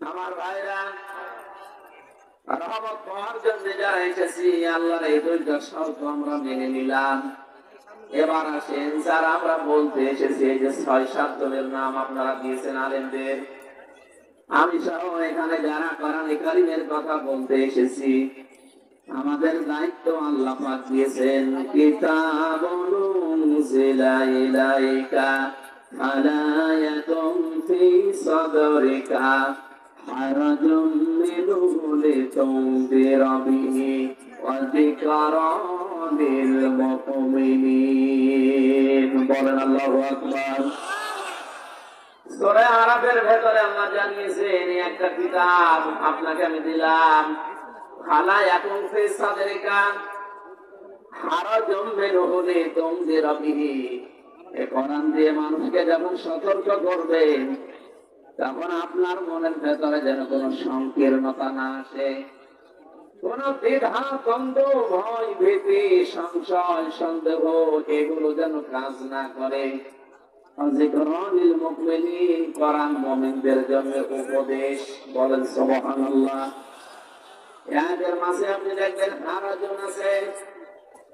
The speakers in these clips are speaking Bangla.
আমার ভাইরা, রহমত পাওয়ার জন্য যারা এসেছি, আল্লাহর এই দুইটা শর্ত আমরা মেনে নিলাম। এবার আসেন, যারা আমরা বলতে এসেছি, এই যে ৬-৭ জনের নাম আপনারা দিয়েছেন আলেমদের, আমি সহ এখানে যারা কোরআনে কারীমের কথা বলতে এসেছি, আমাদের দায়িত্ব আল্লাহ পাক দিয়েছেন, কিতাবুন উনজিলা ইলাইকা ফালা ইয়াকুন ফি সাদরিকা হারাজুম মিনহু লিতুনযিরা বিহি ওয়া যিকরা লিল মুমিনিন। বলেন আল্লাহু আকবার। সূরা আরাফের ভেতরে আল্লাহ জানিয়েছেন, একটা কিতাব আপনাকে আমি দিলাম, ফালা ইয়াকুন ফি সাদরিকা হারাজুম মিনহু লিতুনযিরা বিহি। এই কোরআন দিয়ে মানুষকে যখন সতর্ক করবেন, তখন আপনার মনের ভেতরে যেন কোনো সংকীর্ণতা না আসে, কোন দ্বিধা, দ্বন্দ্ব, ভয়, ভীতি, সংশয়, সন্দেহ এগুলো যেন কাজ না করে। যিকরানিল মুমিনিন, কোরআন মুমিনদের জন্য উপদেশ। বলেন সুবহানাল্লাহ। এর মাঝে আপনি দেখবেন হারাজন আছে,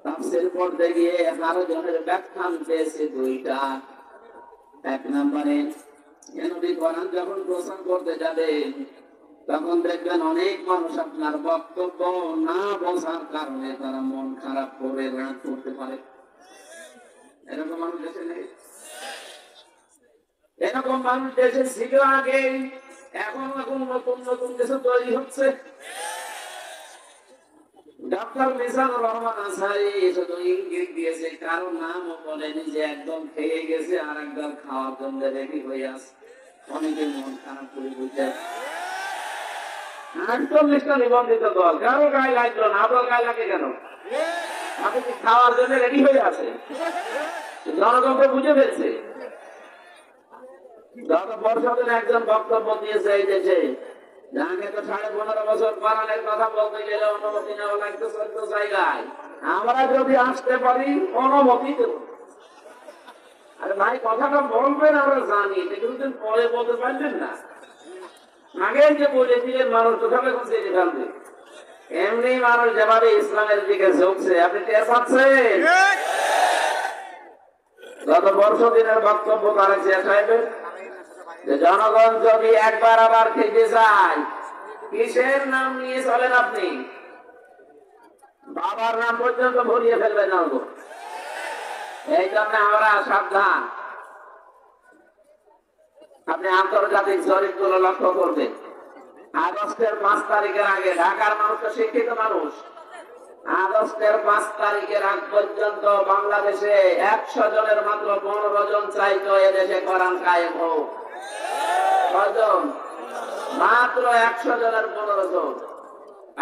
তাফসীর পড়তে গিয়ে হারাজনের ব্যাখ্যা পেয়েছে দুইটা। এক নম্বরে, নবী কোরআন যখন প্রচার করতে যাবেন, তখন দেখবেন অনেক মানুষ আপনার বক্তব্য না বোঝার কারণে তারা মন খারাপ করে রাগ করতে পারে। এরকম মানুষ দেশে নেই? এরকম মানুষ দেশে ছিল আগে, এখন নতুন নতুন কিছু তৈরি হচ্ছে। ডক্টর মিজানুর রহমান আনসারী শুধু ইঙ্গিত দিয়েছে, কারো নামও বলেনি, যে একদম খেয়ে গেছে আর একদম খাওয়ার জন্য রেডি হয়ে আছে। অনেকে মন খারাপ করে বুঝে 48টা নিবন্ধিত দল, কারো গায়ে লাগলো না। আপনার গায়ে লাগে কেন? আপনি কি খাওয়ার জন্য রেডি হয়ে আছে? জনগণ তো বুঝে ফেলছে। গত পরশুদিন একজন বক্তব্য দিয়েছে এই দেশে, যাকে তো 15.5 বছর কোরআনের কথা বলতে গেলে অনুমতি নেওয়া লাগতো 14 জায়গায়। আমরা যদি আসতে পারি অনুমতি দেব। আরে ভাই, কথাটা বলবেন আমরা জানি, কিন্তু পরে বলতে পারবেন না। আগে যে বলেছিলেন মানুষ কোথাও এখন জেনে ফেলবে। এমনি মানুষ যেভাবে ইসলামের দিকে ঝুঁকছে, আপনি টের পাচ্ছেন? গত পরশুদিনের বক্তব্য তারেক জিয়া সাহেবের, যে জনগণ যদি একবার আবার খেতে চায়, কিসের নাম নিয়ে চলেন আপনি? বাবার নাম পর্যন্ত ভরিয়ে ফেলবেন না। এই জন্য আমরা সাবধান। আপনি আন্তর্জাতিক জরিপ গুলো লক্ষ্য করবেন। আগস্টের 5 তারিখের আগে ঢাকার মানুষ তো শিক্ষিত মানুষ। আগস্টের 5 তারিখের আগ পর্যন্ত বাংলাদেশে 100 জনের মাত্র 15 জন চাইতো এদেশে কোরআন কায়েম হোক। কজন? মাত্র 100 জনের 15 জন।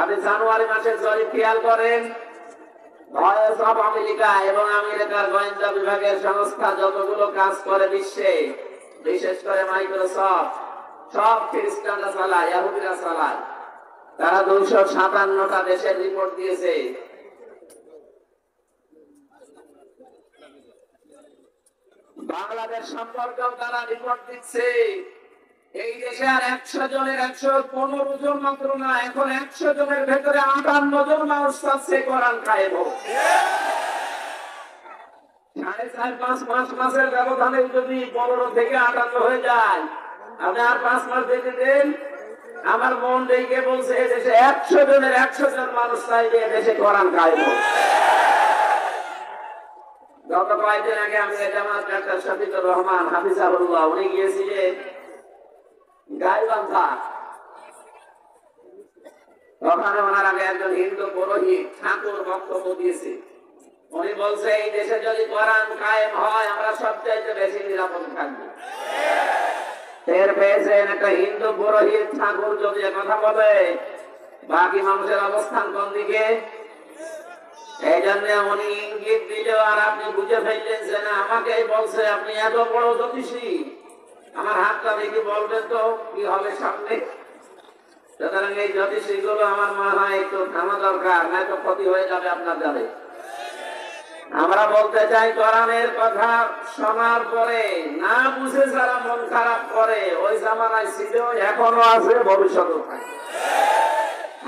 আপনি জানুয়ারি মাসের জরিপ খেয়াল করেন, ভয়েস অফ আমেরিকা এবং আমেরিকার গোয়েন্দা বিভাগের সংস্থা যতগুলো কাজ করে বিশ্বে, বিশেষ করে মাইক্রোসফট, সব খ্রিস্টানরা চালায়, ইহুদিরা চালায়। তারা 257টা দেশের রিপোর্ট দিয়েছে। বাংলাদেশ সম্পর্কেও তারা রিপোর্ট দিচ্ছে। এই দেশে আর 100 জনের 115 জন মাত্র না, এখন 100 জনের ভেতরে 58 জন মানুষ চাচ্ছে কোরআন কায়েম হোক। 4.5-5 মাসের ব্যবধানে যদি 15 থেকে 58 হয়ে যায়, আপনি আর 5 মাস যেতে দেন। আমার মন দেখে বলছে, এদেশে 100 জনের 100 জন মানুষ চাইবে এদেশে কোরআন কায়েম হোক। গত কয়েকদিন আগে আমি জামাত ডাক্তার শফিকুর রহমান হাফিজাহুল্লাহ, উনি গিয়েছিলেন গাইবান্ধা। ওখানে ওনার আগে একজন হিন্দু পুরোহিত ঠাকুর বক্তব্য দিয়েছে। উনি বলছে, এই দেশে যদি কোরআন কায়েম হয়, আমরা সবচাইতে বেশি নিরাপদ থাকবো। এর পেয়েছেন একটা হিন্দু পুরোহিত ঠাকুর যদি কথা বলে, বাকি মানুষের অবস্থান কোন দিকে? এই জন্য উনি ইঙ্গিত দিল, আর আপনি বুঝে ফেললেন যে না, আমাকেই বলছে। আপনি এত বড় জ্যোতিষী, আমার হাতটা দেখে বলবেন তো কি হবে সামনে। সুতরাং এই জ্যোতিষী গুলো আমার মনে হয় একটু থামা দরকার, নয়তো ক্ষতি হয়ে যাবে আপনার যাবে। আমরা বলতে চাই কোরআনের কথা শোনার পরে না বুঝে যারা মন খারাপ করে, ওই জামানায় ছিল, এখনো আছে, ভবিষ্যতেও থাকবে।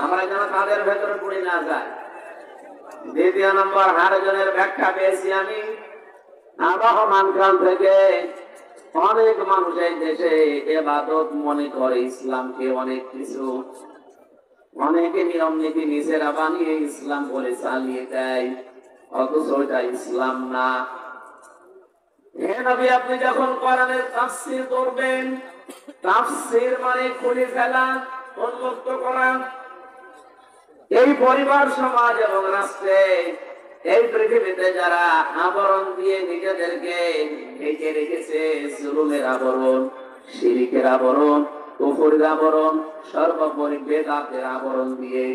আমরা যেন তাদের ভেতরে পড়ে না যায়। দ্বিতীয় নম্বর হারজনের ব্যাখ্যা পেয়েছি আমি আবহমান কাল থেকে। অনেক মানুষ এই দেশে ইবাদত মনে করে ইসলামকে অনেক কিছু, অনেকে নিয়ম নীতি নিজেরা বানিয়ে ইসলাম বলে চালিয়ে দেয়, অথচ ওইটা ইসলাম না। হে নবী, আপনি যখন কোরআনের তাফসীর করবেন, তাফসীর মানে খুলে ফেলা, উন্মুক্ত করা। এই পরিবার, সমাজ এবং রাষ্ট্রে, এই পৃথিবীতে যারা আবরণ দিয়ে নিজেদেরকে ঢেকে রেখেছে, জুলুমের আবরণ, শিরকের আবরণ, কুফরের আবরণ, সর্বোপরি বেদাতের আবরণ দিয়ে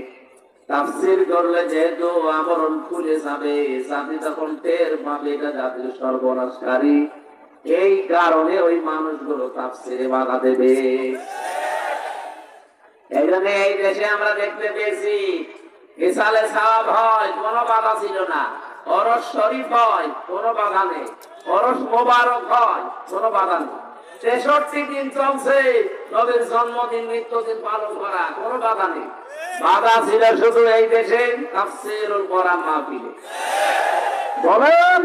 তাফসীর করলে যেহেতু আবরণ খুলে যাবে, জাতি তখন টের পাবে এটা জাতির সর্বনাশকারী। এই কারণে ওই মানুষগুলো তাফসীরে বাধা দেবে। এই জন্য এই দেশে আমরা দেখতে পেয়েছি ইসালে সাওয়াব হয়, কোনো বাধা ছিল না। ওরস শরীফ হয়, কোনো বাধা নেই। ওরস মোবারক হয়, কোনো বাধা নেই। 63 দিন চলছে নবীর জন্মদিন, মৃত্যুদিন পালন করা, কোনো বাধা নেই। বাধা ছিল শুধু এই দেশে তাফসীরুল কোরআন মাহফিলে। বলেন,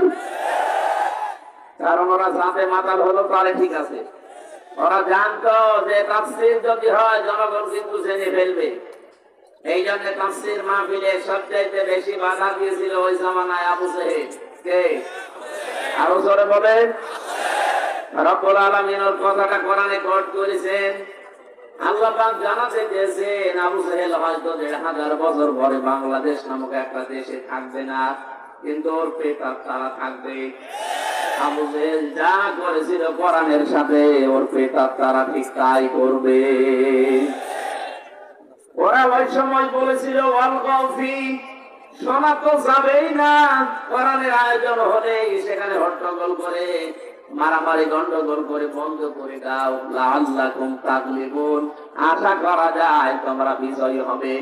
কারণ ওরা জানতে মাতাল হলো, তাহলে ঠিক আছে। ওরা জানতো যে তাফসীর যদি হয় জনগণ কিন্তু জেনে ফেলবে। এই জন্য তাফসীর মাহফিলে সবচাইতে বেশি বাধা দিয়েছিল ওই জামানায় আবু জেহেল। কে? আরো জোরে বলেন। রব্বুল আলামিন ওর কথাটা কোরআনে কোট করেছেন। আল্লাহ পাক জানাতে চেয়েছেন আবু জেহেল হয়তো 1500 বছর পরে বাংলাদেশ নামক একটা দেশে থাকবে না, কিন্তু ওর পেটার তারা থাকবে। আবু জেহেল যা করেছিল কোরআনের সাথে, ওর পেটার তারা ঠিক তাই করবে। ওরা ওই সময় বলেছিল ওয়াল গাউফি, শোনা তো যাবেই না। কোরআনের আয়োজন হলে সেখানে হট্টগোল করে, মারামারি গন্ডগোল করে বন্ধ করে দাও। লাআল্লাকুম তাগলিবুন, আশা করা যায় তোমরা বিজয়ী হবে।